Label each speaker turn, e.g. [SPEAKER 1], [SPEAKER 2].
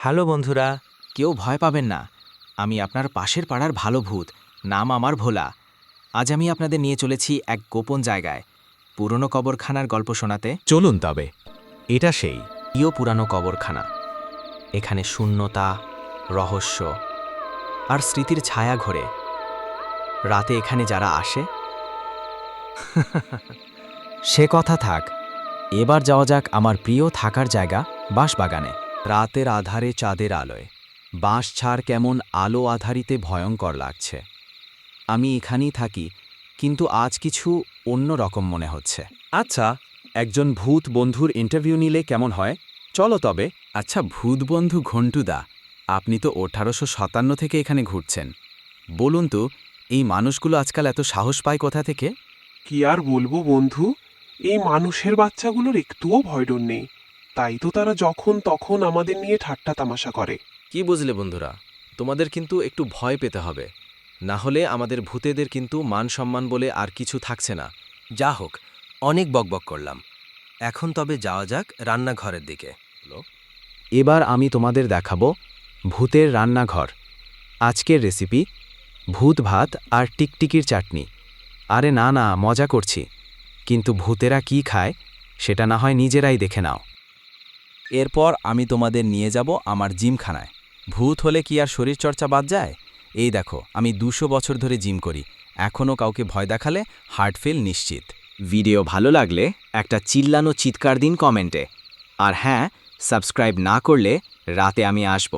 [SPEAKER 1] Hello বন্ধুরা, কেউ ভয় পাবেন না। আমি আপনার পাশের পাড়ার ভালো ভূত, নাম আমার ভোলা। আজ আমি আপনাদের নিয়ে চলেছি এক গোপন জায়গায়, পুরনো কবরখানার গল্প শোনাতে।
[SPEAKER 2] চলুন তবে, এটা সেই।
[SPEAKER 1] পুরানো কবরখানা। এখানে শূন্যতা, রহস্য আর স্মৃতির ছায়া ঘোরে। রাতে এখানে যারা আসে সে কথা থাক, এবার যাওয়া যাক আমার প্রিয় থাকার জায়গা, বাঁশবাগানে।
[SPEAKER 2] রাতের আধারে চাঁদের আলোয় বাঁশ ছাড় কেমন আলো আধারিতে ভয়ঙ্কর লাগছে। আমি এখানেই থাকি, কিন্তু আজ কিছু অন্য রকম মনে হচ্ছে। আচ্ছা, একজন ভূত বন্ধুর ইন্টারভিউ নিলে কেমন হয়? চলো তবে। আচ্ছা ভূত বন্ধু ঘণ্টুদা, আপনি তো 1857 থেকে এখানে ঘুরছেন। বলুন তো, এই মানুষগুলো আজকাল এত সাহস পায় কোথা থেকে?
[SPEAKER 3] কি আর বলবো বন্ধু, এই মানুষের বাচ্চাগুলোর একটুও ভয় ডর নেই। তাই তো তারা যখন তখন আমাদের নিয়ে ঠাট্টা তামাশা করে।
[SPEAKER 4] কি বুঝলে বন্ধুরা, তোমাদের কিন্তু একটু ভয় পেতে হবে, না হলে আমাদের ভূতেদের কিন্তু মান সম্মান বলে আর কিছু থাকছে না।
[SPEAKER 1] যা হোক, অনেক বকবক করলাম। এখন তবে যাওয়া যাক রান্নাঘরের দিকে।
[SPEAKER 2] এবার আমি তোমাদের দেখাবো ভূতের রান্নাঘর। আজকের রেসিপি ভূত ভাত আর টিকটিকির চাটনি। আরে না না, মজা করছি, কিন্তু ভূতেরা কি খায় সেটা না হয় নিজেরাই দেখে নাও।
[SPEAKER 1] এরপর আমি তোমাদের নিয়ে যাব আমার জিমখানায়। ভূত হলে কি আর শরীরচর্চা বাদ যায়? এই দেখো, আমি 200 বছর ধরে জিম করি, এখনও কাউকে ভয় দেখালে হার্ট ফেল নিশ্চিত। ভিডিও ভালো লাগলে একটা চিল্লানো চিৎকার দিন কমেন্টে। আর হ্যাঁ, সাবস্ক্রাইব না করলে রাতে আমি আসব।